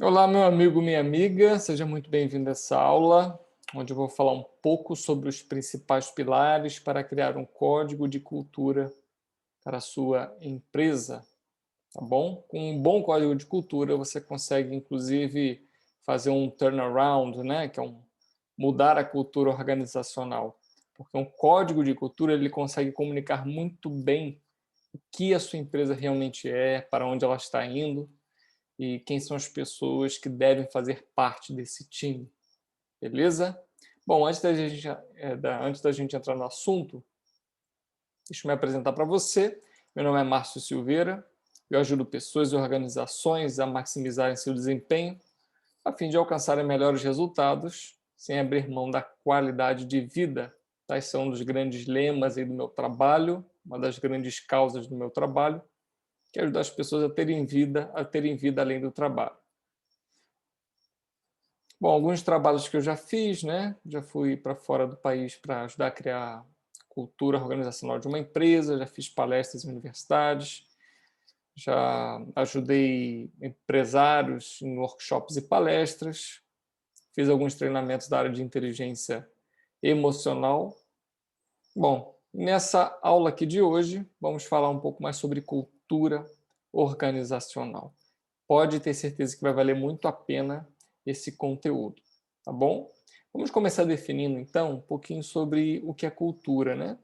Olá, meu amigo, minha amiga, seja muito bem-vindo a essa aula, onde eu vou falar um pouco sobre os principais pilares para criar um código de cultura para a sua empresa, tá bom? Com um bom código de cultura, você consegue, inclusive, fazer um turnaround, né? Que é mudar a cultura organizacional. Porque um código de cultura, ele consegue comunicar muito bem o que a sua empresa realmente é, para onde ela está indo, e quem são as pessoas que devem fazer parte desse time, beleza? Bom, antes da gente entrar no assunto, deixa eu me apresentar para você. Meu nome é Márcio Silveira, eu ajudo pessoas e organizações a maximizarem seu desempenho, a fim de alcançarem melhores resultados, sem abrir mão da qualidade de vida. Tais são um dos grandes lemas aí do meu trabalho, uma das grandes causas do meu trabalho, que é ajudar as pessoas a terem vida além do trabalho. Bom, alguns trabalhos que eu já fiz, né? Já fui para fora do país para ajudar a criar cultura organizacional de uma empresa, já fiz palestras em universidades, já ajudei empresários em workshops e palestras, fiz alguns treinamentos da área de inteligência emocional. Bom, nessa aula aqui de hoje, vamos falar um pouco mais sobre cultura organizacional. Pode ter certeza que vai valer muito a pena esse conteúdo, tá bom? Vamos começar definindo, então, um pouquinho sobre o que é cultura, né?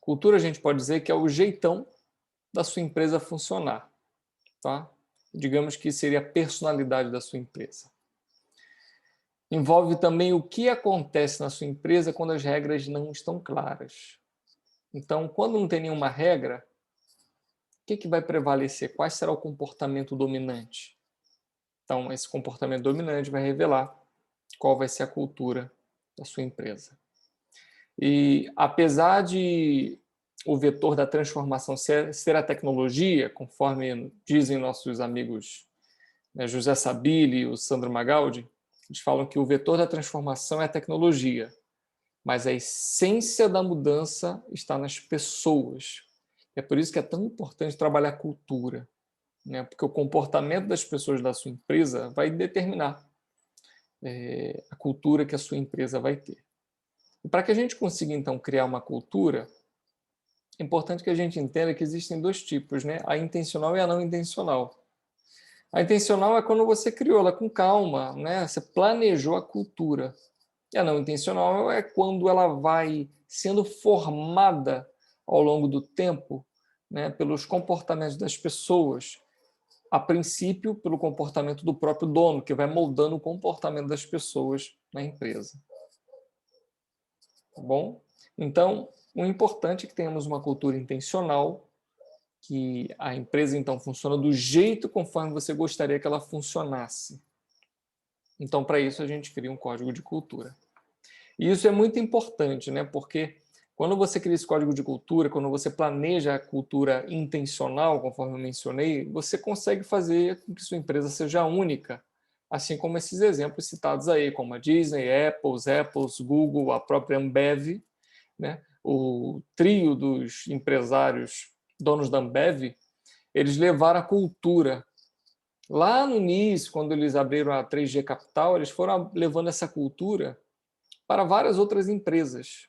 Cultura, a gente pode dizer que é o jeitão da sua empresa funcionar, tá? Digamos que seria a personalidade da sua empresa. Envolve também o que acontece na sua empresa quando as regras não estão claras. Então, quando não tem nenhuma regra, o que vai prevalecer? Qual será o comportamento dominante? Então, esse comportamento dominante vai revelar qual vai ser a cultura da sua empresa. E apesar de o vetor da transformação ser a tecnologia, conforme dizem nossos amigos, né, José Sabili e o Sandro Magaldi, eles falam que o vetor da transformação é a tecnologia, mas a essência da mudança está nas pessoas. É por isso que é tão importante trabalhar a cultura, né? Porque o comportamento das pessoas da sua empresa vai determinar a cultura que a sua empresa vai ter. E para que a gente consiga, então, criar uma cultura, é importante que a gente entenda que existem dois tipos, né? A intencional e a não intencional. A intencional é quando você criou ela com calma, né? Você planejou a cultura. E a não intencional é quando ela vai sendo formada ao longo do tempo, né, pelos comportamentos das pessoas. A princípio, pelo comportamento do próprio dono, que vai moldando o comportamento das pessoas na empresa. Tá bom? Então, o importante é que tenhamos uma cultura intencional, que a empresa então funciona do jeito conforme você gostaria que ela funcionasse. Então, para isso, a gente cria um código de cultura. E isso é muito importante, né? Porque quando você cria esse código de cultura, quando você planeja a cultura intencional, conforme eu mencionei, você consegue fazer com que sua empresa seja única, assim como esses exemplos citados aí, como a Disney, Apples, Google, a própria Ambev, né? O trio dos empresários donos da Ambev, eles levaram a cultura. Lá no início, quando eles abriram a 3G Capital, eles foram levando essa cultura para várias outras empresas.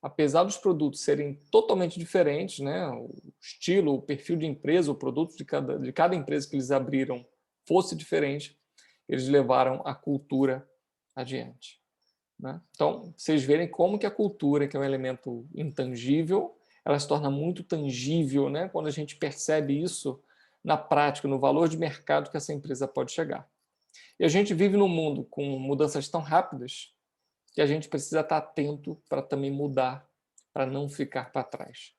Apesar dos produtos serem totalmente diferentes, né? O estilo, o perfil de empresa, o produto de cada empresa que eles abriram fosse diferente, eles levaram a cultura adiante. Né? Então, vocês verem como que a cultura, que é um elemento intangível, ela se torna muito tangível, né? Quando a gente percebe isso na prática, no valor de mercado que essa empresa pode chegar. E a gente vive num mundo com mudanças tão rápidas que a gente precisa estar atento para também mudar, para não ficar para trás.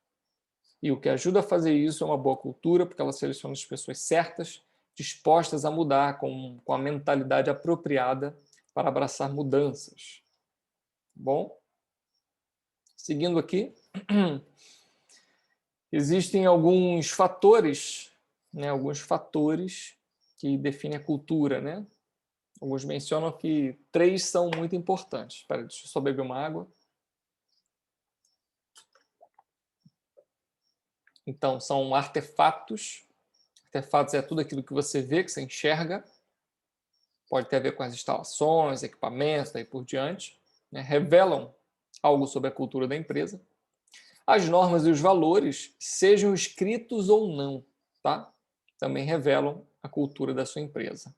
E o que ajuda a fazer isso é uma boa cultura, porque ela seleciona as pessoas certas, dispostas a mudar, com a mentalidade apropriada para abraçar mudanças. Bom, seguindo aqui, existem alguns fatores, né, que definem a cultura, né? Alguns mencionam que 3 são muito importantes. Espera, deixa eu só beber uma água. Então, são artefatos Artefatos é tudo aquilo que você vê, que você enxerga, pode ter a ver com as instalações, equipamentos, daí por diante, né? Revelam algo sobre a cultura da empresa. As normas e os valores, sejam escritos ou não, tá? Também revelam a cultura da sua empresa.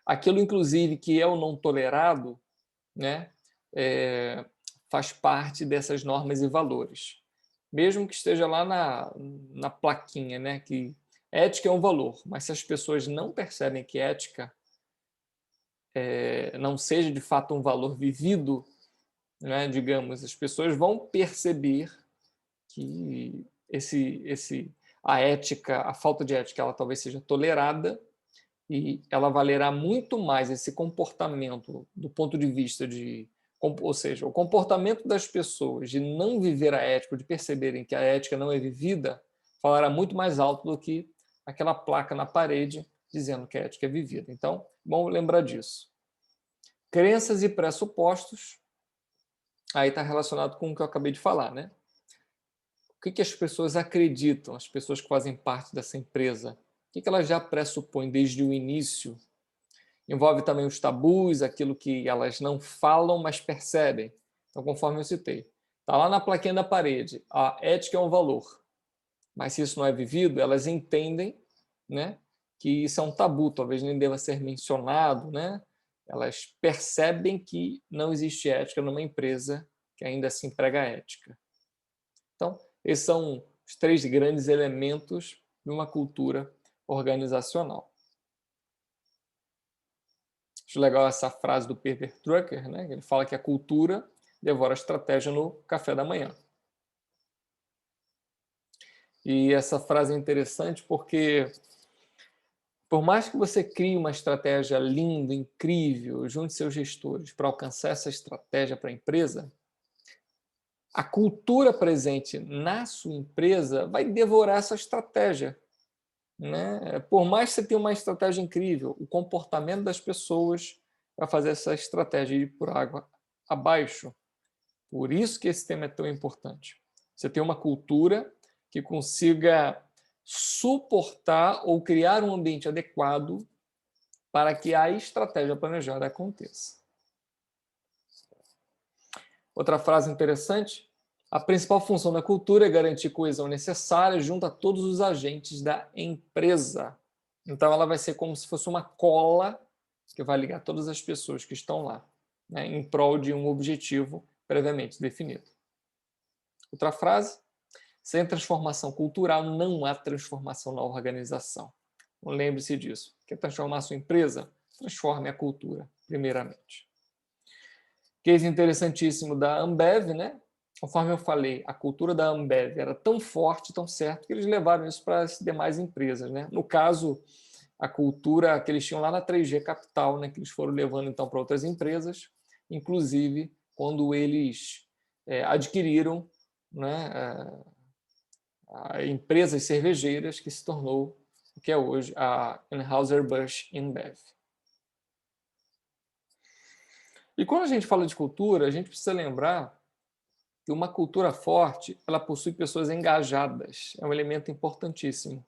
Aquilo, inclusive, que é o não tolerado, né, faz parte dessas normas e valores. Mesmo que esteja lá na plaquinha, né, que ética é um valor, mas se as pessoas não percebem que ética não seja de fato um valor vivido, né, digamos, as pessoas vão perceber que a ética, a falta de ética, ela talvez seja tolerada e ela valerá muito mais esse comportamento do ponto de vista de, ou seja, o comportamento das pessoas de não viver a ética, de perceberem que a ética não é vivida, falará muito mais alto do que aquela placa na parede dizendo que a ética é vivida. Então, bom lembrar disso. Crenças e pressupostos, aí está relacionado com o que eu acabei de falar, né? O que as pessoas acreditam, as pessoas que fazem parte dessa empresa? O que elas já pressupõem desde o início? Envolve também os tabus, aquilo que elas não falam, mas percebem. Então, conforme eu citei, está lá na plaquinha da parede, a ética é um valor. Mas se isso não é vivido, elas entendem, né, que isso é um tabu, talvez nem deva ser mencionado, né? Elas percebem que não existe ética numa empresa que ainda assim prega ética. Então, esses são os 3 grandes elementos de uma cultura organizacional. Acho legal essa frase do Peter Drucker, né? Ele fala que a cultura devora a estratégia no café da manhã. E essa frase é interessante porque, por mais que você crie uma estratégia linda, incrível, junte seus gestores para alcançar essa estratégia para a empresa, a cultura presente na sua empresa vai devorar essa estratégia, né? Por mais que você tenha uma estratégia incrível, o comportamento das pessoas vai fazer essa estratégia ir por água abaixo. Por isso que esse tema é tão importante. Você tem uma cultura que consiga suportar ou criar um ambiente adequado para que a estratégia planejada aconteça. Outra frase interessante: a principal função da cultura é garantir coesão necessária junto a todos os agentes da empresa. Então, ela vai ser como se fosse uma cola que vai ligar todas as pessoas que estão lá, né, em prol de um objetivo previamente definido. Outra frase: sem transformação cultural não há transformação na organização. Então, lembre-se disso. Quer transformar a sua empresa? Transforme a cultura, primeiramente. Case interessantíssimo da Ambev, né? Conforme eu falei, a cultura da Ambev era tão forte, tão certo, que eles levaram isso para as demais empresas, né? No caso, a cultura que eles tinham lá na 3G Capital, né? Que eles foram levando então para outras empresas, inclusive quando eles adquiriram, né, empresas cervejeiras, que se tornou o que é hoje a Anheuser-Busch InBev. E quando a gente fala de cultura, a gente precisa lembrar que uma cultura forte, ela possui pessoas engajadas. É um elemento importantíssimo.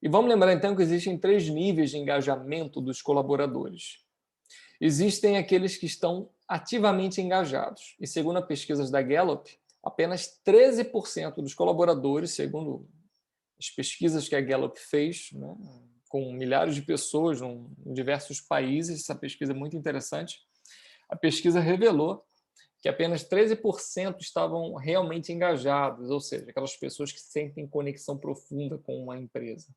E vamos lembrar então que existem 3 níveis de engajamento dos colaboradores. Existem aqueles que estão ativamente engajados. E segundo as pesquisas da Gallup, apenas 13% dos colaboradores, segundo as pesquisas que a Gallup fez, né, com milhares de pessoas em diversos países, essa pesquisa é muito interessante. A pesquisa revelou que apenas 13% estavam realmente engajados, ou seja, aquelas pessoas que sentem conexão profunda com uma empresa.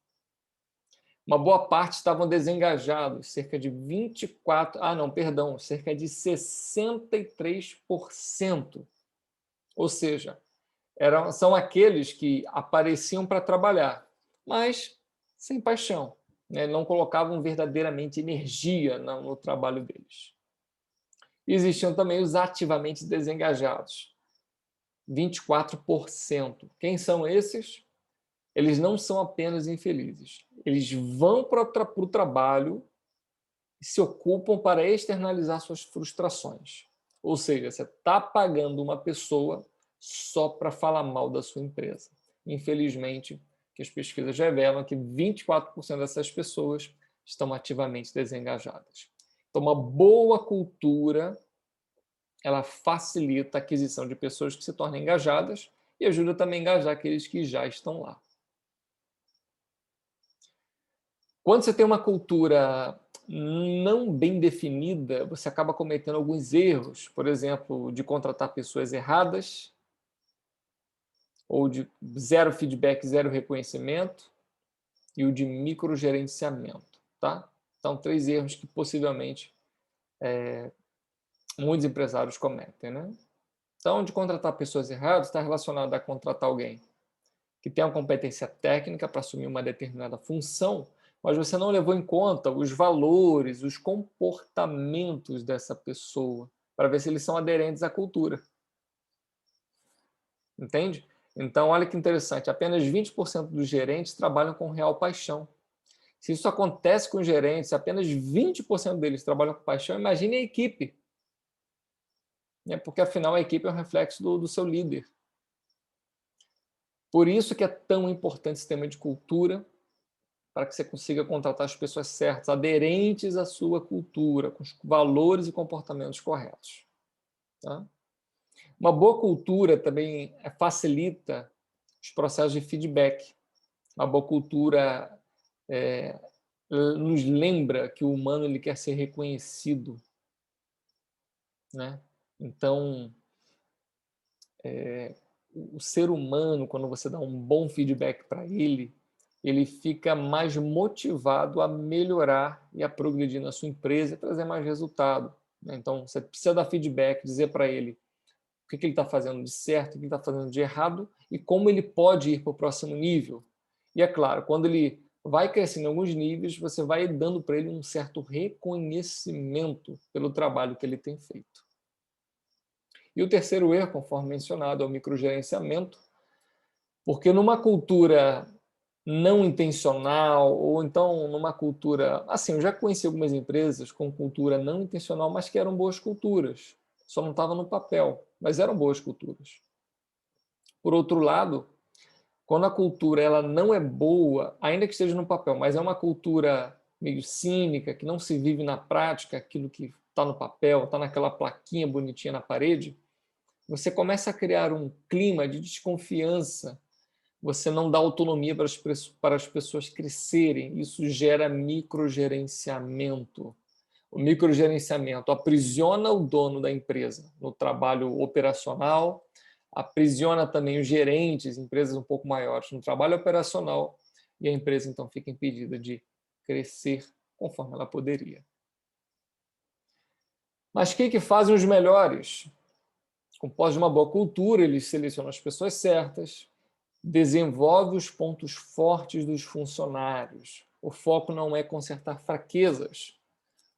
Uma boa parte estavam desengajados, cerca de 63%. Ou seja, são aqueles que apareciam para trabalhar, mas sem paixão, né? Não colocavam verdadeiramente energia no trabalho deles. E existiam também os ativamente desengajados, 24%. Quem são esses? Eles não são apenas infelizes. Eles vão para o trabalho e se ocupam para externalizar suas frustrações. Ou seja, você está pagando uma pessoa só para falar mal da sua empresa. Infelizmente, que as pesquisas revelam que 24% dessas pessoas estão ativamente desengajadas. Então, uma boa cultura, ela facilita a aquisição de pessoas que se tornem engajadas e ajuda também a engajar aqueles que já estão lá. Quando você tem uma cultura não bem definida, você acaba cometendo alguns erros, por exemplo, de contratar pessoas erradas, ou de zero feedback, zero reconhecimento, e o de microgerenciamento, tá? Então, 3 erros que possivelmente muitos empresários cometem, né? Então, de contratar pessoas erradas está relacionado a contratar alguém que tem uma competência técnica para assumir uma determinada função, mas você não levou em conta os valores, os comportamentos dessa pessoa, para ver se eles são aderentes à cultura. Entende? Então, olha que interessante, apenas 20% dos gerentes trabalham com real paixão. Se isso acontece com os gerentes, apenas 20% deles trabalham com paixão, imagine a equipe. Porque, afinal, a equipe é um reflexo do seu líder. Por isso que é tão importante esse tema de cultura, para que você consiga contratar as pessoas certas, aderentes à sua cultura, com os valores e comportamentos corretos. Tá? Uma boa cultura também facilita os processos de feedback. Uma boa cultura nos lembra que o humano ele quer ser reconhecido, né? Então, o ser humano, quando você dá um bom feedback para ele fica mais motivado a melhorar e a progredir na sua empresa e trazer mais resultado, né? Então, você precisa dar feedback, dizer para ele o que ele está fazendo de certo, o que ele está fazendo de errado e como ele pode ir para o próximo nível. E, é claro, quando ele vai crescendo em alguns níveis, você vai dando para ele um certo reconhecimento pelo trabalho que ele tem feito. E o terceiro erro, conforme mencionado, é o microgerenciamento, porque numa cultura não intencional, ou então numa cultura... Assim, eu já conheci algumas empresas com cultura não intencional, mas que eram boas culturas. Só não estava no papel, mas eram boas culturas. Por outro lado, quando a cultura ela não é boa, ainda que esteja no papel, mas é uma cultura meio cínica, que não se vive na prática, aquilo que está no papel, está naquela plaquinha bonitinha na parede, você começa a criar um clima de desconfiança, você não dá autonomia para as pessoas crescerem, isso gera microgerenciamento. O microgerenciamento aprisiona o dono da empresa no trabalho operacional, aprisiona também os gerentes, empresas um pouco maiores, no trabalho operacional, e a empresa então fica impedida de crescer conforme ela poderia. Mas o que fazem os melhores? Compostos de uma boa cultura, eles selecionam as pessoas certas, desenvolve os pontos fortes dos funcionários. O foco não é consertar fraquezas.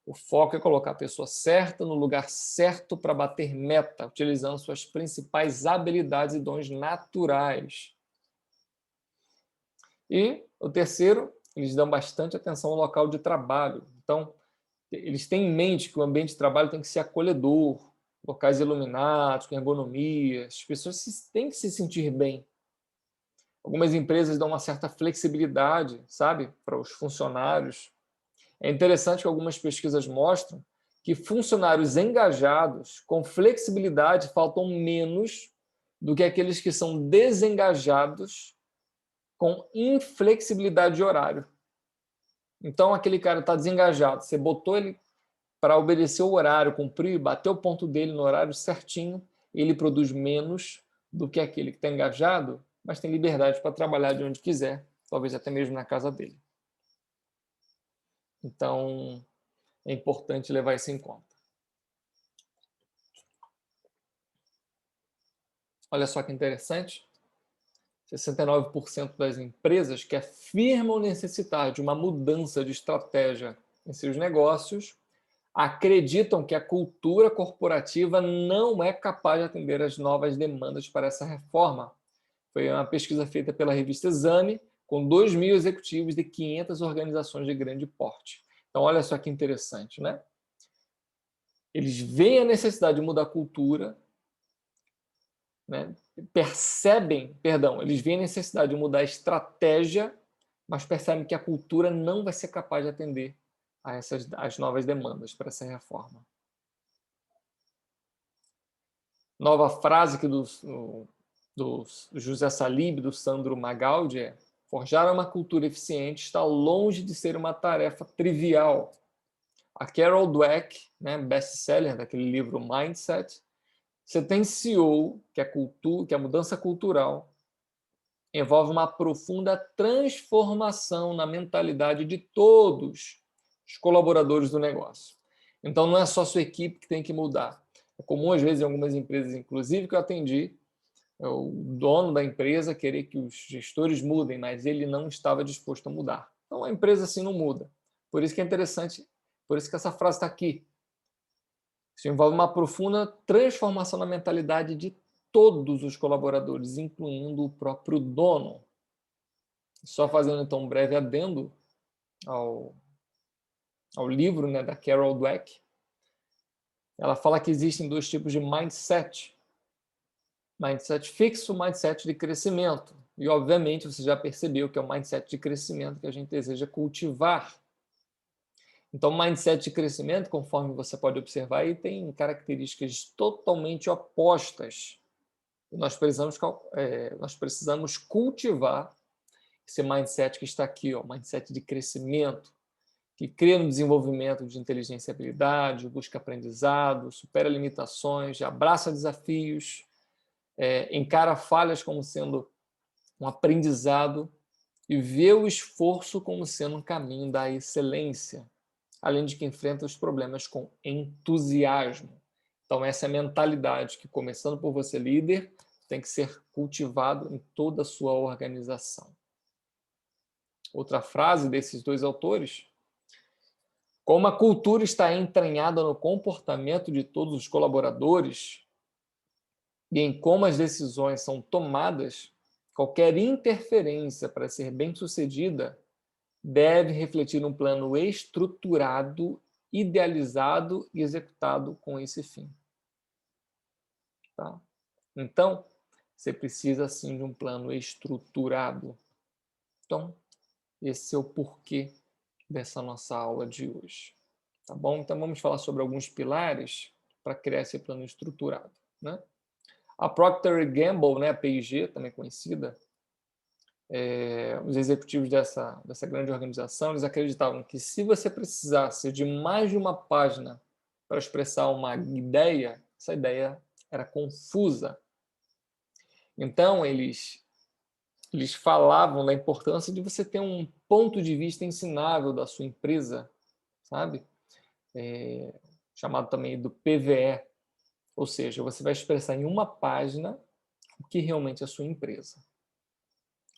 O foco é colocar a pessoa certa no lugar certo para bater meta, utilizando suas principais habilidades e dons naturais. E o terceiro, eles dão bastante atenção ao local de trabalho. Então, eles têm em mente que o ambiente de trabalho tem que ser acolhedor, locais iluminados, com ergonomia, as pessoas têm que se sentir bem. Algumas empresas dão uma certa flexibilidade, sabe, para os funcionários. É interessante que algumas pesquisas mostram que funcionários engajados, com flexibilidade, faltam menos do que aqueles que são desengajados com inflexibilidade de horário. Então, aquele cara está desengajado, você botou ele para obedecer o horário, cumprir, bater o ponto dele no horário certinho, ele produz menos do que aquele que está engajado, mas tem liberdade para trabalhar de onde quiser, talvez até mesmo na casa dele. Então, é importante levar isso em conta. Olha só que interessante. 69% das empresas que afirmam necessitar de uma mudança de estratégia em seus negócios acreditam que a cultura corporativa não é capaz de atender às novas demandas para essa reforma. Foi uma pesquisa feita pela revista Exame, com 2.000 executivos de 500 organizações de grande porte. Então, olha só que interessante, né? Eles veem a necessidade de mudar a cultura, né? eles veem a necessidade de mudar a estratégia, mas percebem que a cultura não vai ser capaz de atender às novas demandas para essa reforma. Nova frase aqui do José Salib, do Sandro Magaldi é: forjar uma cultura eficiente está longe de ser uma tarefa trivial. A Carol Dweck, né, best-seller daquele livro Mindset, sentenciou que a mudança cultural envolve uma profunda transformação na mentalidade de todos os colaboradores do negócio. Então, não é só a sua equipe que tem que mudar. É comum, às vezes, em algumas empresas, inclusive, que eu atendi, o dono da empresa querer que os gestores mudem, mas ele não estava disposto a mudar. Então, a empresa assim não muda. Por isso que é interessante, por isso que essa frase está aqui. Isso envolve uma profunda transformação na mentalidade de todos os colaboradores, incluindo o próprio dono. Só fazendo, então, um breve adendo ao livro, né, da Carol Dweck. Ela fala que existem dois tipos de mindset. Mindset fixo, mindset de crescimento. E, obviamente, você já percebeu que é o mindset de crescimento que a gente deseja cultivar. Então, o mindset de crescimento, conforme você pode observar, aí tem características totalmente opostas. E nós precisamos cultivar esse mindset que está aqui, ó, mindset de crescimento, que crê no desenvolvimento de inteligência e habilidade, busca aprendizado, supera limitações, abraça desafios, encara falhas como sendo um aprendizado e vê o esforço como sendo um caminho da excelência, além de que enfrenta os problemas com entusiasmo. Então, essa é a mentalidade que, começando por você, líder, tem que ser cultivado em toda a sua organização. Outra frase desses dois autores: como a cultura está entranhada no comportamento de todos os colaboradores e em como as decisões são tomadas, qualquer interferência para ser bem-sucedida deve refletir um plano estruturado, idealizado e executado com esse fim. Tá? Então, você precisa, sim, de um plano estruturado. Então, esse é o porquê dessa nossa aula de hoje. Tá bom? Então, vamos falar sobre alguns pilares para criar esse plano estruturado, né? A Procter & Gamble, né, a P&G, também conhecida, os executivos dessa grande organização, eles acreditavam que se você precisasse de mais de uma página para expressar uma ideia, essa ideia era confusa. Então, eles falavam da importância de você ter um ponto de vista ensinável da sua empresa, sabe? Chamado também do PVE, ou seja, você vai expressar em uma página o que realmente é a sua empresa.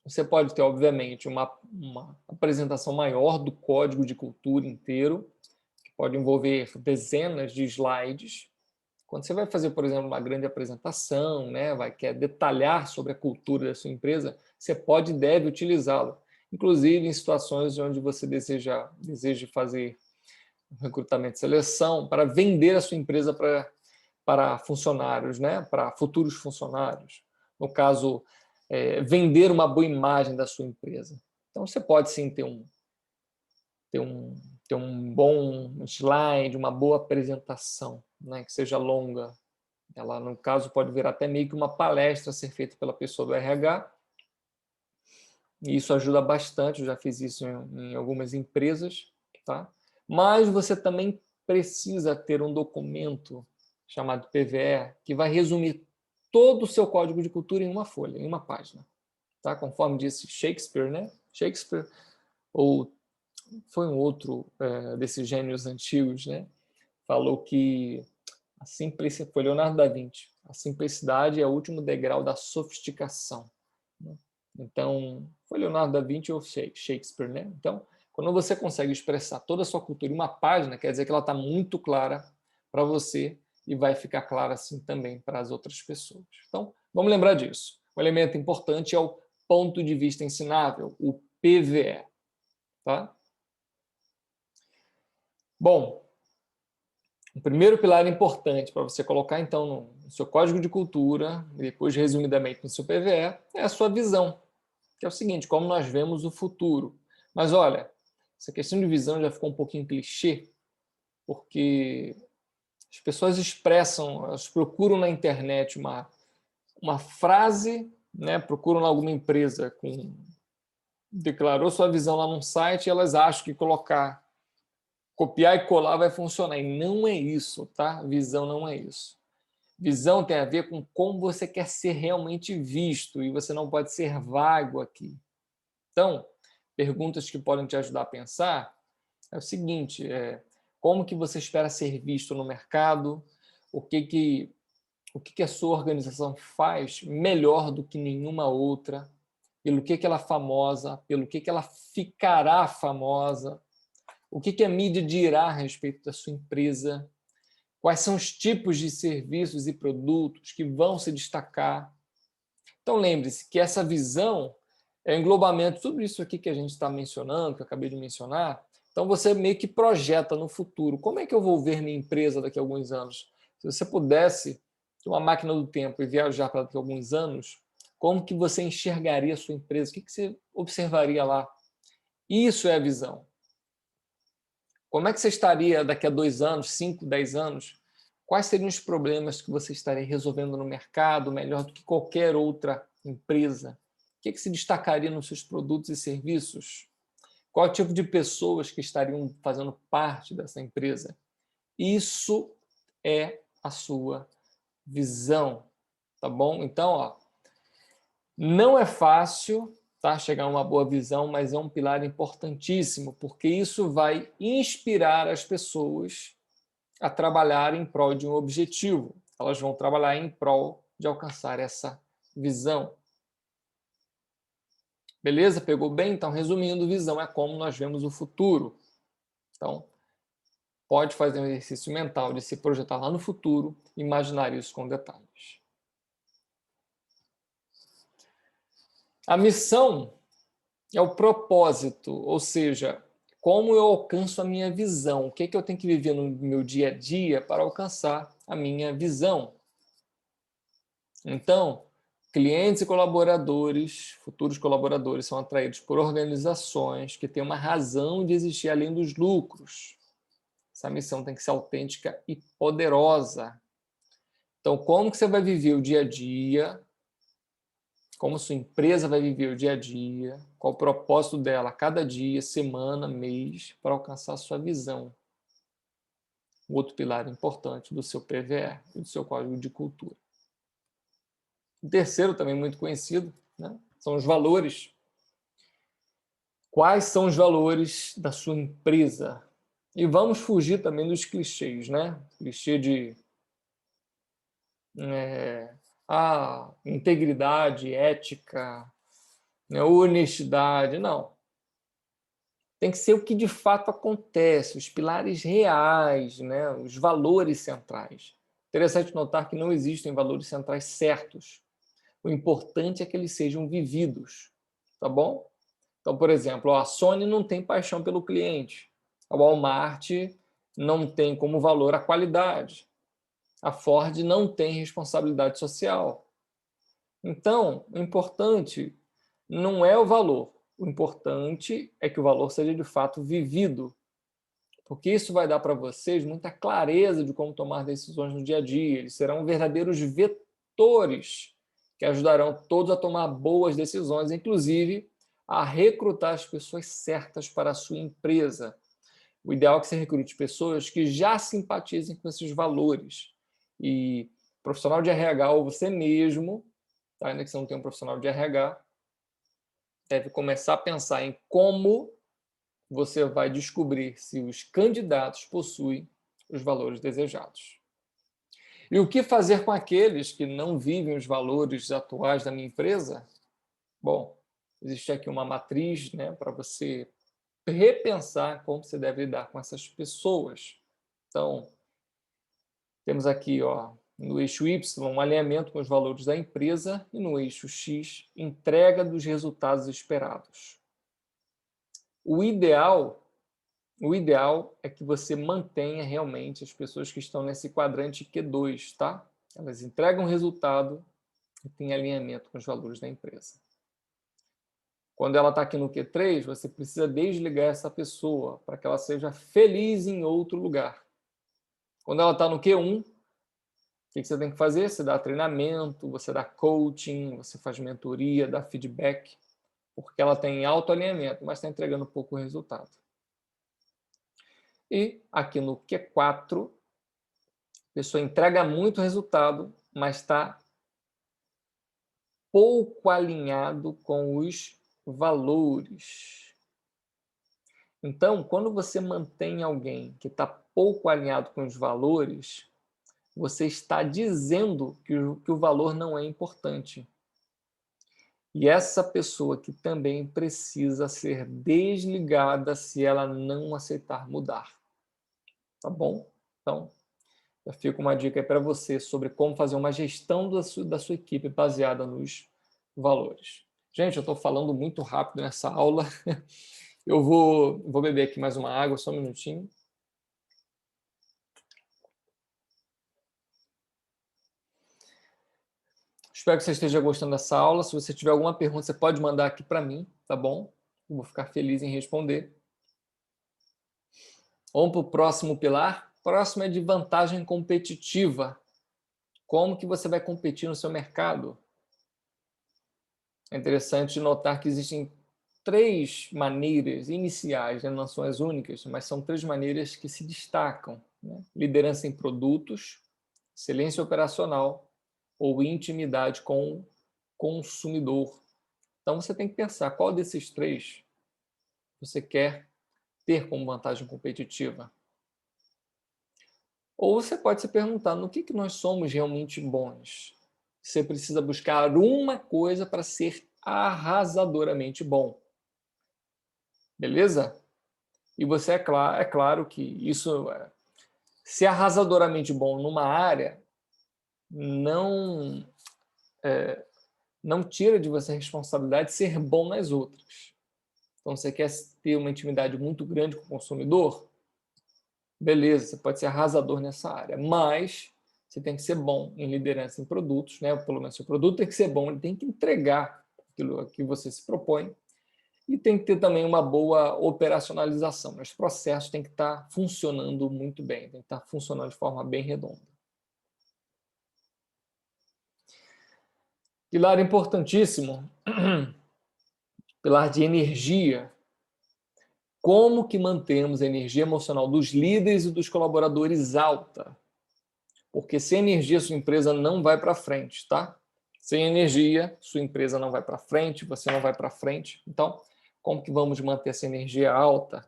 Você pode ter, obviamente, uma apresentação maior do código de cultura inteiro, que pode envolver dezenas de slides. Quando você vai fazer, por exemplo, uma grande apresentação, né, quer detalhar sobre a cultura da sua empresa, você pode e deve utilizá-lo, inclusive em situações onde você deseja fazer recrutamento e seleção para vender a sua empresa para funcionários, né, para futuros funcionários. No caso, vender uma boa imagem da sua empresa. Então, você pode sim ter um bom slide, uma boa apresentação, né, que seja longa. Ela, no caso, pode virar até meio que uma palestra a ser feita pela pessoa do RH. E isso ajuda bastante, eu já fiz isso em algumas empresas, tá? Mas você também precisa ter um documento chamado PVE, que vai resumir todo o seu código de cultura em uma folha, em uma página. Tá? Conforme disse Shakespeare, né? Shakespeare, ou foi um outro desses gênios antigos, né? Falou que a simplicidade, foi Leonardo da Vinci, a simplicidade é o último degrau da sofisticação. Né? Então, foi Leonardo da Vinci ou Shakespeare, né? Então, quando você consegue expressar toda a sua cultura em uma página, quer dizer que ela está muito clara para você e vai ficar clara assim também para as outras pessoas. Então, vamos lembrar disso. Um elemento importante é o ponto de vista ensinável, o PVE. Tá? Bom, O primeiro pilar importante para você colocar, então, no seu código de cultura, e depois, resumidamente, no seu PVE, é a sua visão, que é o seguinte: como nós vemos o futuro. Mas, olha, essa questão de visão já ficou um pouquinho clichê, porque as pessoas expressam, elas procuram na internet uma frase, né, procuram alguma empresa com declarou sua visão lá num site e elas acham que copiar e colar vai funcionar. E não é isso, tá? Visão não é isso. Visão tem a ver com como você quer ser realmente visto e você não pode ser vago aqui. Então, perguntas que podem te ajudar a pensar é o seguinte: como que você espera ser visto no mercado? O que a sua organização faz melhor do que nenhuma outra? Pelo que ela é famosa? Pelo que ela ficará famosa? O que a mídia dirá a respeito da sua empresa? Quais são os tipos de serviços e produtos que vão se destacar? Então, lembre-se que essa visão é o englobamento de tudo isso aqui que a gente está mencionando, que eu acabei de mencionar. Então, você meio que projeta no futuro. Como é que eu vou ver minha empresa daqui a alguns anos? Se você pudesse ter uma máquina do tempo e viajar para daqui a alguns anos, como que você enxergaria a sua empresa? O que você observaria lá? Isso é a visão. Como é que você estaria daqui a 2 anos, 5, 10 anos? Quais seriam os problemas que você estaria resolvendo no mercado melhor do que qualquer outra empresa? O que se destacaria nos seus produtos e serviços? Qual é o tipo de pessoas que estariam fazendo parte dessa empresa? Isso é a sua visão, tá bom? Então, não é fácil, tá, chegar a uma boa visão, mas é um pilar importantíssimo, porque isso vai inspirar as pessoas a trabalhar em prol de um objetivo. Elas vão trabalhar em prol de alcançar essa visão. Beleza? Pegou bem? Então, resumindo, visão é como nós vemos o futuro. Então, pode fazer um exercício mental de se projetar lá no futuro, imaginar isso com detalhes. A missão é o propósito, ou seja, como eu alcanço a minha visão, o que eu tenho que viver no meu dia a dia para alcançar a minha visão. Então, clientes e colaboradores, futuros colaboradores, são atraídos por organizações que têm uma razão de existir além dos lucros. Essa missão tem que ser autêntica e poderosa. Então, como que você vai viver o dia a dia? Como sua empresa vai viver o dia a dia? Qual o propósito dela a cada dia, semana, mês, para alcançar a sua visão? O outro pilar importante do seu PVE e do seu código de cultura. O terceiro, também muito conhecido, né, são os valores. Quais são os valores da sua empresa? E vamos fugir também dos clichês, né? Clichê de integridade, ética, né, honestidade. Não. Tem que ser o que de fato acontece, os pilares reais, né? Os valores centrais. Interessante notar que não existem valores centrais certos. O importante é que eles sejam vividos, tá bom? Então, por exemplo, a Sony não tem paixão pelo cliente. A Walmart não tem como valor a qualidade. A Ford não tem responsabilidade social. Então, o importante não é o valor. O importante é que o valor seja de fato vivido, porque isso vai dar para vocês muita clareza de como tomar decisões no dia a dia. Eles serão verdadeiros vetores que ajudarão todos a tomar boas decisões, inclusive a recrutar as pessoas certas para a sua empresa. O ideal é que você recrute pessoas que já simpatizem com esses valores. E profissional de RH ou você mesmo, tá? Ainda que você não tenha um profissional de RH, deve começar a pensar em como você vai descobrir se os candidatos possuem os valores desejados. E o que fazer com aqueles que não vivem os valores atuais da minha empresa? Bom, existe aqui uma matriz, né, para você repensar como você deve lidar com essas pessoas. Então, temos aqui, no eixo Y, um alinhamento com os valores da empresa e no eixo X, entrega dos resultados esperados. O ideal o ideal é que você mantenha realmente as pessoas que estão nesse quadrante Q2, tá? Elas entregam resultado e têm alinhamento com os valores da empresa. Quando ela está aqui no Q3, você precisa desligar essa pessoa para que ela seja feliz em outro lugar. Quando ela está no Q1, o que você tem que fazer? Você dá treinamento, você dá coaching, você faz mentoria, dá feedback, porque ela tem alto alinhamento, mas está entregando pouco resultado. E aqui no Q4, a pessoa entrega muito resultado, mas está pouco alinhado com os valores. Então, quando você mantém alguém que está pouco alinhado com os valores, você está dizendo que o valor não é importante. E essa pessoa que também precisa ser desligada se ela não aceitar mudar. Tá bom? Então, já fica uma dica aí para você sobre como fazer uma gestão da sua equipe baseada nos valores. Gente, eu estou falando muito rápido nessa aula. Eu vou beber aqui mais uma água, só um minutinho. Espero que você esteja gostando dessa aula. Se você tiver alguma pergunta, você pode mandar aqui para mim, tá bom? Eu vou ficar feliz em responder. Vamos para o próximo pilar. Próximo é de vantagem competitiva. Como que você vai competir no seu mercado? É interessante notar que existem 3 maneiras iniciais, né? Não são as únicas, mas são 3 maneiras que se destacam, né? Liderança em produtos, excelência operacional ou intimidade com o consumidor. Então, você tem que pensar qual desses 3 você quer ter como vantagem competitiva. Ou você pode se perguntar no que nós somos realmente bons. Você precisa buscar uma coisa para ser arrasadoramente bom. Beleza? E você, é claro que isso, ser arrasadoramente bom numa área, não tira de você a responsabilidade de ser bom nas outras. Então, você quer ter uma intimidade muito grande com o consumidor? Beleza, você pode ser arrasador nessa área, mas você tem que ser bom em liderança em produtos, né? Pelo menos seu produto tem que ser bom, ele tem que entregar aquilo que você se propõe e tem que ter também uma boa operacionalização. Os processos têm que estar funcionando muito bem, tem que estar funcionando de forma bem redonda. Pilar importantíssimo, pilar de energia. Como que mantemos a energia emocional dos líderes e dos colaboradores alta? Porque sem energia sua empresa não vai para frente, tá? Sem energia, sua empresa não vai para frente, você não vai para frente. Então, como que vamos manter essa energia alta?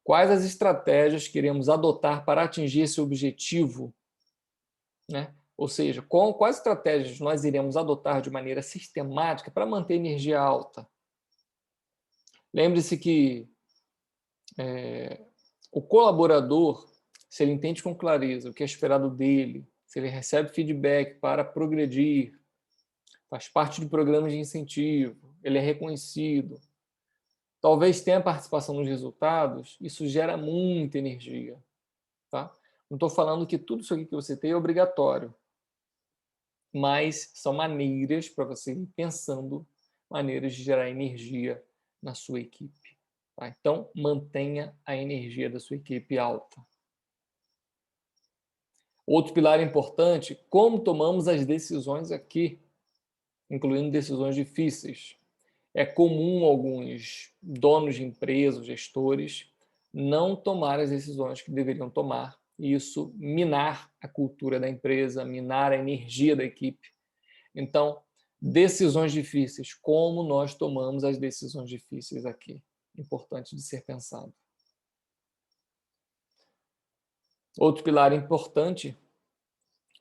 Quais as estratégias que iremos adotar para atingir esse objetivo, né? Ou seja, quais estratégias nós iremos adotar de maneira sistemática para manter a energia alta? Lembre-se que o colaborador, se ele entende com clareza o que é esperado dele, se ele recebe feedback para progredir, faz parte de programas de incentivo, ele é reconhecido, talvez tenha participação nos resultados, isso gera muita energia. Tá? Não estou falando que tudo isso aqui que você tem é obrigatório, mas são maneiras para você ir pensando, maneiras de gerar energia na sua equipe. Tá? Então, mantenha a energia da sua equipe alta. Outro pilar importante, como tomamos as decisões aqui, incluindo decisões difíceis. É comum alguns donos de empresas, gestores, não tomar as decisões que deveriam tomar, e isso minar a cultura da empresa, minar a energia da equipe. Então, decisões difíceis, como nós tomamos as decisões difíceis aqui? Importante de ser pensado. Outro pilar importante,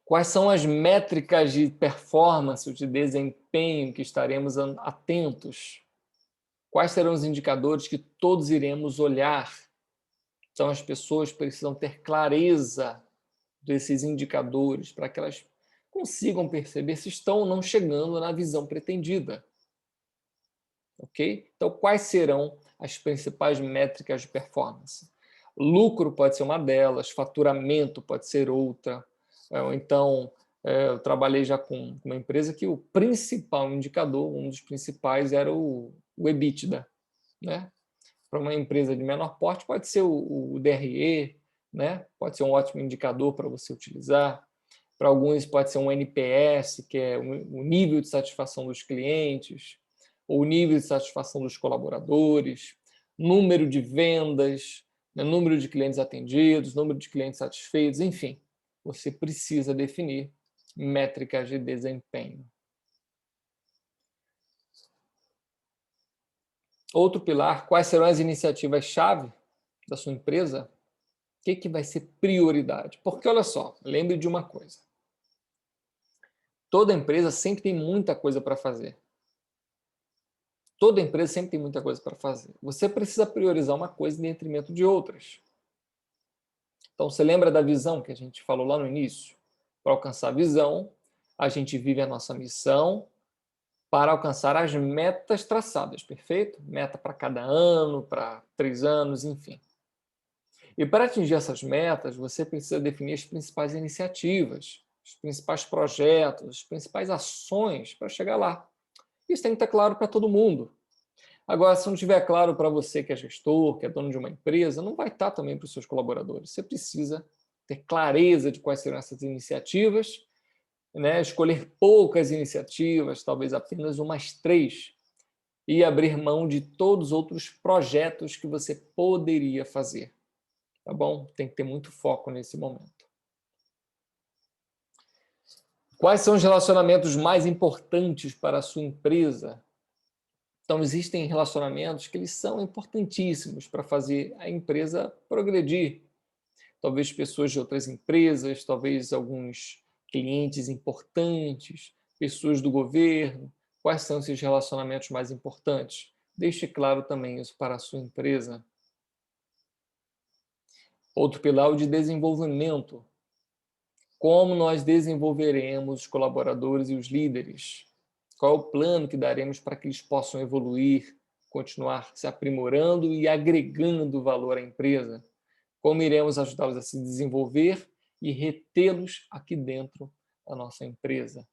quais são as métricas de performance, de desempenho que estaremos atentos? Quais serão os indicadores que todos iremos olhar? Então, as pessoas precisam ter clareza desses indicadores para que elas consigam perceber se estão ou não chegando na visão pretendida. Ok? Então, quais serão as principais métricas de performance. Lucro pode ser uma delas, faturamento pode ser outra. Ou então, eu trabalhei já com uma empresa que o principal indicador, um dos principais, era o EBITDA, né? Para uma empresa de menor porte, pode ser o DRE, né? Pode ser um ótimo indicador para você utilizar. Para alguns, pode ser um NPS, que é o nível de satisfação dos clientes, ou o nível de satisfação dos colaboradores, número de vendas, né? Número de clientes atendidos, número de clientes satisfeitos, enfim. Você precisa definir métricas de desempenho. Outro pilar, quais serão as iniciativas-chave da sua empresa? O que vai ser prioridade? Porque, olha só, lembre de uma coisa. Toda empresa sempre tem muita coisa para fazer. Toda empresa sempre tem muita coisa para fazer. Você precisa priorizar uma coisa em detrimento de outras. Então, você lembra da visão que a gente falou lá no início? Para alcançar a visão, a gente vive a nossa missão para alcançar as metas traçadas, perfeito? Meta para cada ano, para 3 anos, enfim. E para atingir essas metas, você precisa definir as principais iniciativas, os principais projetos, as principais ações para chegar lá. Isso tem que estar claro para todo mundo. Agora, se não estiver claro para você que é gestor, que é dono de uma empresa, não vai estar também para os seus colaboradores. Você precisa ter clareza de quais serão essas iniciativas, né? Escolher poucas iniciativas, talvez apenas umas 3, e abrir mão de todos os outros projetos que você poderia fazer. Tá bom? Tem que ter muito foco nesse momento. Quais são os relacionamentos mais importantes para a sua empresa? Então, existem relacionamentos que eles são importantíssimos para fazer a empresa progredir. Talvez pessoas de outras empresas, talvez alguns clientes importantes, pessoas do governo. Quais são esses relacionamentos mais importantes? Deixe claro também isso para a sua empresa. Outro pilar é o de desenvolvimento. Como nós desenvolveremos os colaboradores e os líderes? Qual é o plano que daremos para que eles possam evoluir, continuar se aprimorando e agregando valor à empresa? Como iremos ajudá-los a se desenvolver e retê-los aqui dentro da nossa empresa?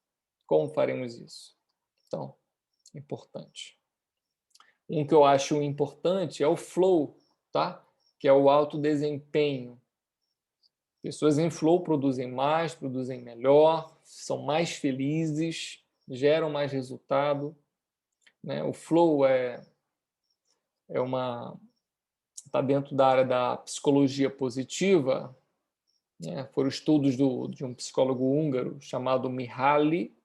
Como faremos isso? Então, importante. Um que eu acho importante é o flow, tá? Que é o alto desempenho. Pessoas em flow produzem mais, produzem melhor, são mais felizes, geram mais resultado, né? O flow está dentro da área da psicologia positiva, né? Foram estudos de um psicólogo húngaro chamado Mihaly,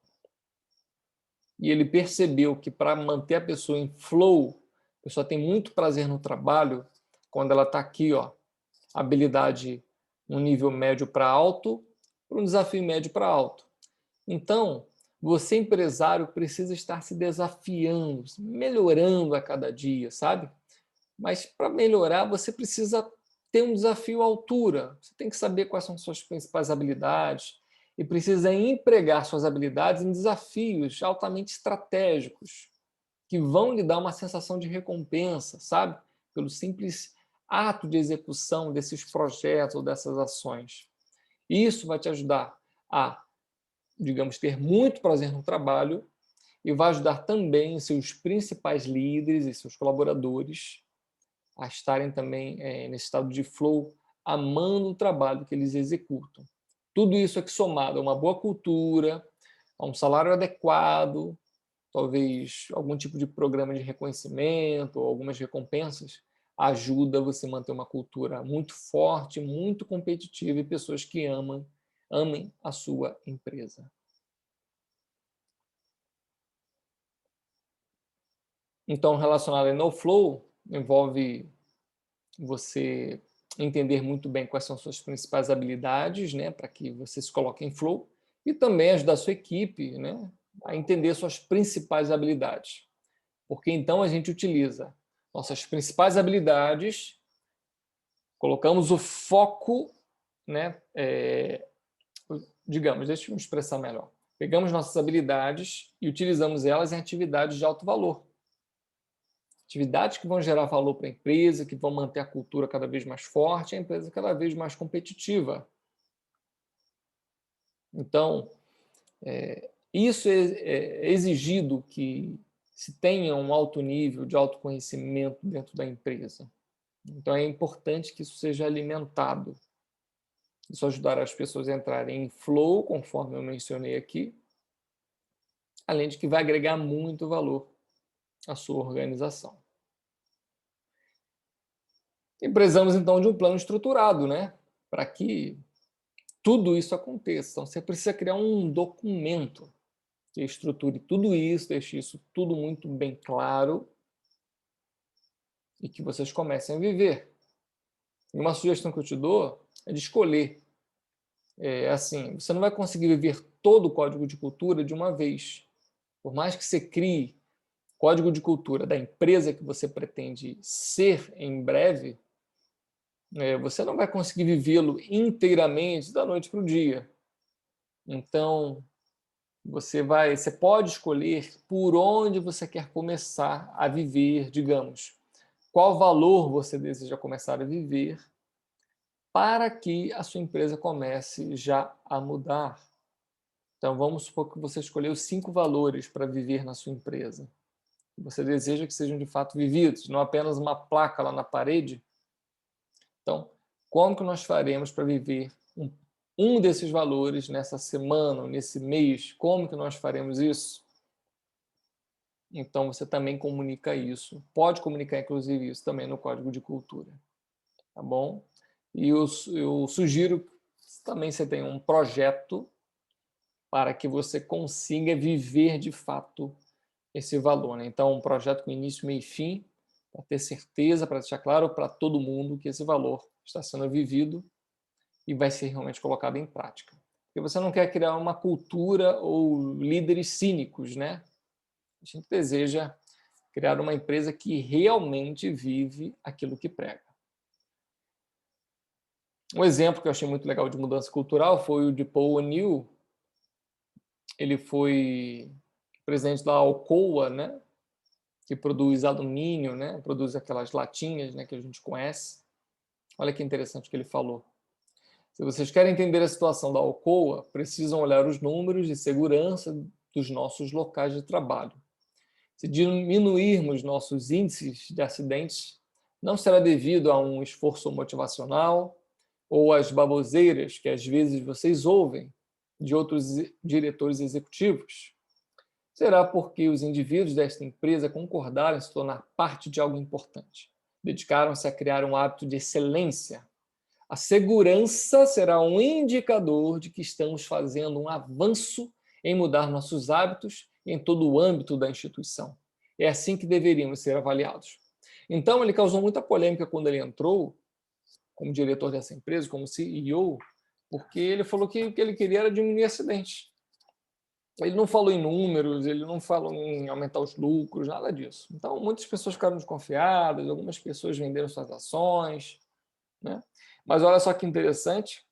e ele percebeu que para manter a pessoa em flow, a pessoa tem muito prazer no trabalho quando ela está aqui, ó, habilidade um nível médio para alto, para um desafio médio para alto. Então, você, empresário, precisa estar se desafiando, melhorando a cada dia, sabe? Mas para melhorar, você precisa ter um desafio à altura. Você tem que saber quais são suas principais habilidades e precisa empregar suas habilidades em desafios altamente estratégicos que vão lhe dar uma sensação de recompensa, sabe? Pelo simples ato de execução desses projetos ou dessas ações. Isso vai te ajudar a, digamos, ter muito prazer no trabalho e vai ajudar também os seus principais líderes e seus colaboradores a estarem também nesse estado de flow, amando o trabalho que eles executam. Tudo isso aqui somado a uma boa cultura, a um salário adequado, talvez algum tipo de programa de reconhecimento ou algumas recompensas, ajuda você a manter uma cultura muito forte, muito competitiva e pessoas que amem a sua empresa. Então, relacionado ao No Flow, envolve você entender muito bem quais são suas principais habilidades, né, para que você se coloque em flow, e também ajudar a sua equipe, né, a entender suas principais habilidades. Porque então a gente utiliza nossas principais habilidades, colocamos o foco, né, digamos, deixa eu me expressar melhor. Pegamos nossas habilidades e utilizamos elas em atividades de alto valor. atividades que vão gerar valor para a empresa, que vão manter a cultura cada vez mais forte, a empresa cada vez mais competitiva. Então, isso é exigido que se tenha um alto nível de autoconhecimento dentro da empresa. Então, é importante que isso seja alimentado. Isso ajudará as pessoas a entrarem em flow, conforme eu mencionei aqui, além de que vai agregar muito valor à sua organização. E precisamos, então, de um plano estruturado, né? Para que tudo isso aconteça. Então, você precisa criar um documento que estruture tudo isso, deixe isso tudo muito bem claro e que vocês comecem a viver. E uma sugestão que eu te dou é de escolher. Assim, você não vai conseguir viver todo o código de cultura de uma vez. Por mais que você crie código de cultura da empresa que você pretende ser em breve, você não vai conseguir vivê-lo inteiramente da noite para o dia. Então, você pode escolher por onde você quer começar a viver, digamos. Qual valor você deseja começar a viver para que a sua empresa comece já a mudar. Então, vamos supor que você escolheu 5 valores para viver na sua empresa. Você deseja que sejam de fato vividos, não apenas uma placa lá na parede. Então, como que nós faremos para viver um desses valores nessa semana, nesse mês? Como que nós faremos isso? Então, você também comunica isso. Pode comunicar, inclusive, isso também no código de cultura. Tá bom? E eu sugiro que também você tenha um projeto para que você consiga viver de fato esse valor, né? Então, um projeto com início, meio e fim, para ter certeza, para deixar claro para todo mundo que esse valor está sendo vivido e vai ser realmente colocado em prática. Porque você não quer criar uma cultura ou líderes cínicos, né? A gente deseja criar uma empresa que realmente vive aquilo que prega. Um exemplo que eu achei muito legal de mudança cultural foi o de Paul O'Neill. Ele foi presidente da Alcoa, né? Que produz alumínio, né? Produz aquelas latinhas, né? Que a gente conhece. Olha que interessante o que ele falou. Se vocês querem entender a situação da Alcoa, precisam olhar os números de segurança dos nossos locais de trabalho. Se diminuirmos nossos índices de acidentes, não será devido a um esforço motivacional ou às baboseiras que às vezes vocês ouvem de outros diretores executivos. Será porque os indivíduos desta empresa concordaram em se tornar parte de algo importante. Dedicaram-se a criar um hábito de excelência. A segurança será um indicador de que estamos fazendo um avanço em mudar nossos hábitos em todo o âmbito da instituição. É assim que deveríamos ser avaliados. Então, ele causou muita polêmica quando ele entrou como diretor dessa empresa, como CEO, porque ele falou que o que ele queria era diminuir acidentes. Ele não falou em números, ele não falou em aumentar os lucros, nada disso. Então, muitas pessoas ficaram desconfiadas, algumas pessoas venderam suas ações, né? Mas olha só que interessante,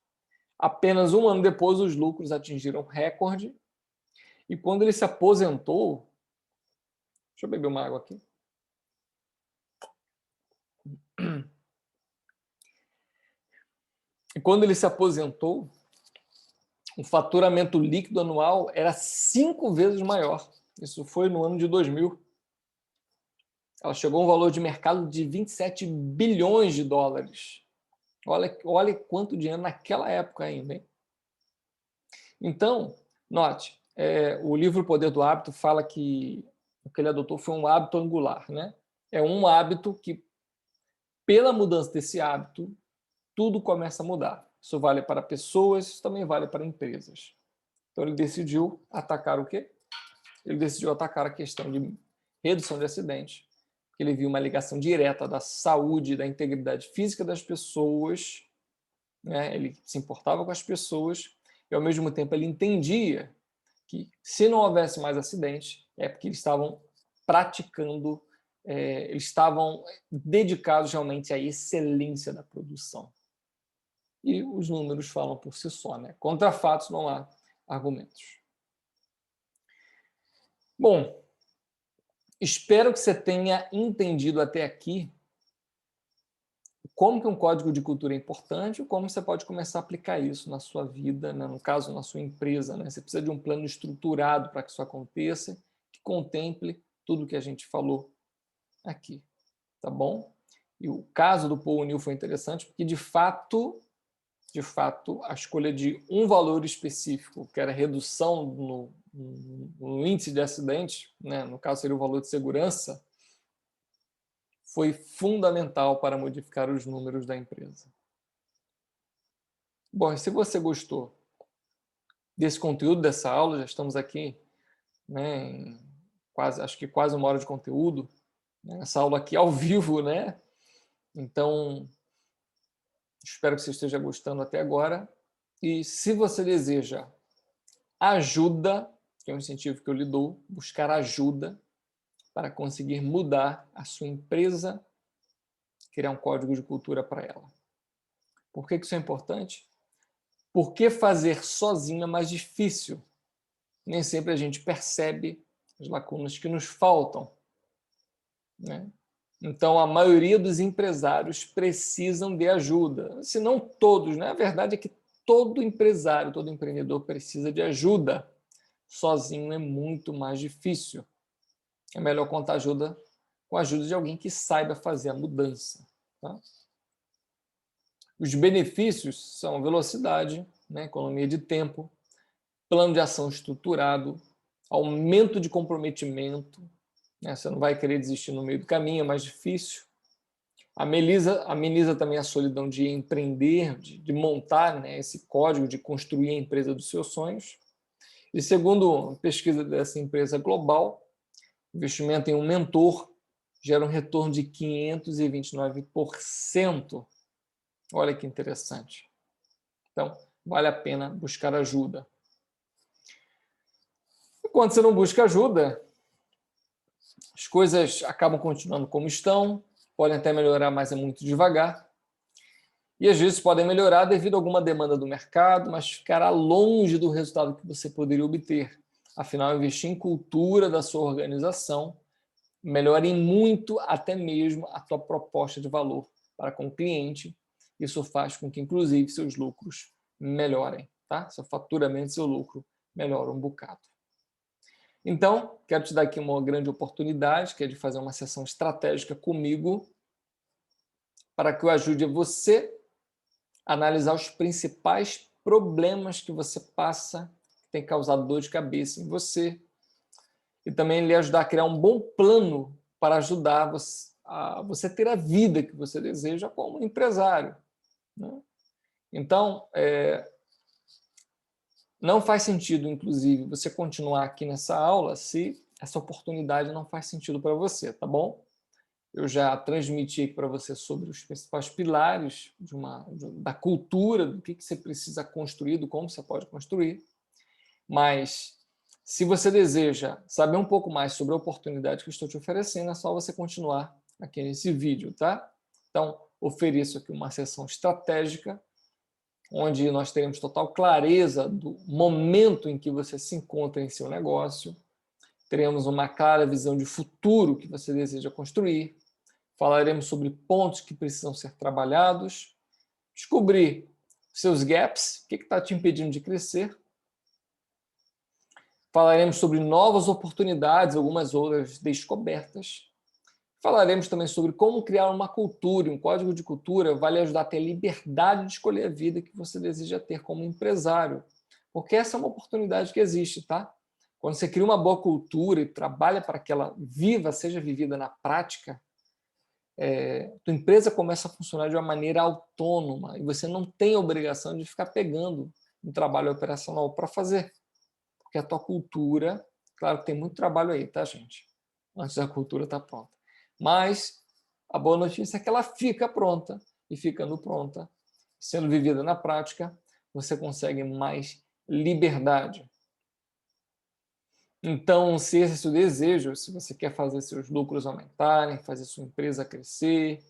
apenas um ano depois os lucros atingiram recorde e quando ele se aposentou, deixa eu beber uma água aqui. E quando ele se aposentou, o faturamento líquido anual era 5 vezes maior. Isso foi no ano de 2000. Ela chegou a um valor de mercado de 27 bilhões de dólares. Olha quanto dinheiro naquela época ainda, hein? Então, note, o livro O Poder do Hábito fala que o que ele adotou foi um hábito angular, né? É um hábito que, pela mudança desse hábito, tudo começa a mudar. Isso vale para pessoas, isso também vale para empresas. Então, ele decidiu atacar o quê? Ele decidiu atacar a questão de redução de acidentes, porque ele viu uma ligação direta da saúde, da integridade física das pessoas, né? Ele se importava com as pessoas e, ao mesmo tempo, ele entendia que, se não houvesse mais acidentes, é porque eles estavam praticando, eles estavam dedicados realmente à excelência da produção. E os números falam por si só, né? Contra fatos não há argumentos. Bom, Espero que você tenha entendido até aqui como que um código de cultura é importante e como você pode começar a aplicar isso na sua vida, né? No caso, na sua empresa. Né? Você precisa de um plano estruturado para que isso aconteça, que contemple tudo que a gente falou aqui, tá bom? E o caso do Paul O'Neill foi interessante porque, de fato, a escolha de um valor específico, que era redução no índice de acidente, né? No caso seria o valor de segurança, foi fundamental para modificar os números da empresa. Bom, e se você gostou desse conteúdo, dessa aula, já estamos aqui, né, em acho que quase 1 hora de conteúdo, né, essa aula aqui ao vivo, né? Então, espero que você esteja gostando até agora. E se você deseja ajuda, que é um incentivo que eu lhe dou, buscar ajuda para conseguir mudar a sua empresa, criar um código de cultura para ela. Por que isso é importante? Porque fazer sozinho é mais difícil. Nem sempre a gente percebe as lacunas que nos faltam, né? Então, a maioria dos empresários precisam de ajuda. Se não todos, né? A verdade é que todo empresário, todo empreendedor precisa de ajuda. Sozinho é muito mais difícil. É melhor contar com a ajuda de alguém que saiba fazer a mudança. Tá? Os benefícios são velocidade, né? Economia de tempo, plano de ação estruturado, aumento de comprometimento, né? Você não vai querer desistir no meio do caminho, é mais difícil. Ameniza também a solidão de empreender, de montar, né, esse código, de construir a empresa dos seus sonhos. E segundo a pesquisa dessa empresa global, investimento em um mentor gera um retorno de 529%. Olha que interessante. Então, vale a pena buscar ajuda. E quando você não busca ajuda, as coisas acabam continuando como estão, podem até melhorar, mas é muito devagar. E às vezes podem melhorar devido a alguma demanda do mercado, mas ficará longe do resultado que você poderia obter. Afinal, investir em cultura da sua organização melhora em muito até mesmo a tua proposta de valor para com o cliente. Isso faz com que, inclusive, seus lucros melhorem, tá? Seu faturamento, seu lucro melhora um bocado. Então, quero te dar aqui uma grande oportunidade, que é de fazer uma sessão estratégica comigo, para que eu ajude você a analisar os principais problemas que você passa, que tem causado dor de cabeça em você, e também lhe ajudar a criar um bom plano para ajudar você ter a vida que você deseja como empresário, né? Então, não faz sentido, inclusive, você continuar aqui nessa aula se essa oportunidade não faz sentido para você, tá bom? Eu já transmiti aqui para você sobre os principais pilares da cultura, do que você precisa construir, do como você pode construir. Mas, se você deseja saber um pouco mais sobre a oportunidade que eu estou te oferecendo, é só você continuar aqui nesse vídeo, tá? Então, ofereço aqui uma sessão estratégica, onde nós teremos total clareza do momento em que você se encontra em seu negócio, teremos uma clara visão de futuro que você deseja construir, falaremos sobre pontos que precisam ser trabalhados, descobrir seus gaps, o que está te impedindo de crescer. Falaremos sobre novas oportunidades, algumas outras descobertas. Falaremos também sobre como criar uma cultura, um código de cultura vai lhe ajudar a ter liberdade de escolher a vida que você deseja ter como empresário. Porque essa é uma oportunidade que existe, tá? Quando você cria uma boa cultura e trabalha para que ela seja vivida na prática, tua empresa começa a funcionar de uma maneira autônoma e você não tem a obrigação de ficar pegando um trabalho operacional para fazer. Porque a tua cultura, claro que tem muito trabalho aí, tá, gente? Antes da cultura estar pronta. Mas a boa notícia é que ela fica pronta, e ficando pronta, sendo vivida na prática, você consegue mais liberdade. Então, se esse é o seu desejo, se você quer fazer seus lucros aumentarem, fazer sua empresa crescer,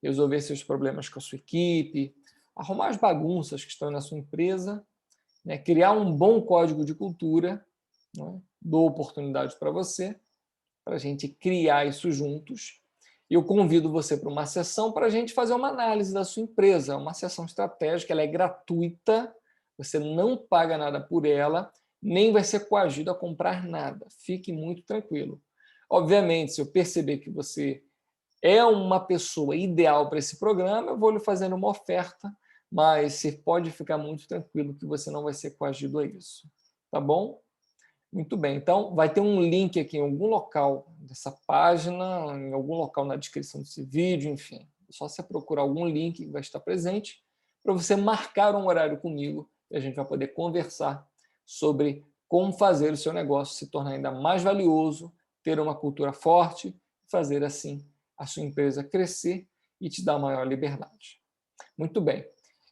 resolver seus problemas com a sua equipe, arrumar as bagunças que estão na sua empresa, né, criar um bom código de cultura, né, dou oportunidade para você. para a gente criar isso juntos. Eu convido você para uma sessão para a gente fazer uma análise da sua empresa, uma sessão estratégica, ela é gratuita, você não paga nada por ela, nem vai ser coagido a comprar nada. Fique muito tranquilo. Obviamente, se eu perceber que você é uma pessoa ideal para esse programa, eu vou lhe fazendo uma oferta, mas você pode ficar muito tranquilo que você não vai ser coagido a isso. Tá bom? Muito bem. Então, vai ter um link aqui em algum local dessa página, em algum local na descrição desse vídeo, enfim. É só você procurar algum link que vai estar presente para você marcar um horário comigo e a gente vai poder conversar sobre como fazer o seu negócio se tornar ainda mais valioso, ter uma cultura forte, fazer assim a sua empresa crescer e te dar maior liberdade. Muito bem.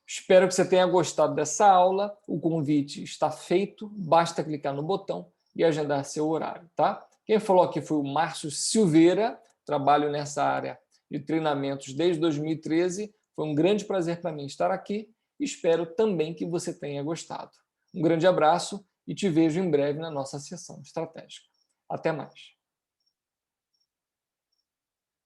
Espero que você tenha gostado dessa aula. O convite está feito, basta clicar no botão e agendar seu horário, tá? Quem falou aqui foi o Márcio Silveira, trabalho nessa área de treinamentos desde 2013. Foi um grande prazer para mim estar aqui. Espero também que você tenha gostado. Um grande abraço e te vejo em breve na nossa sessão estratégica. Até mais.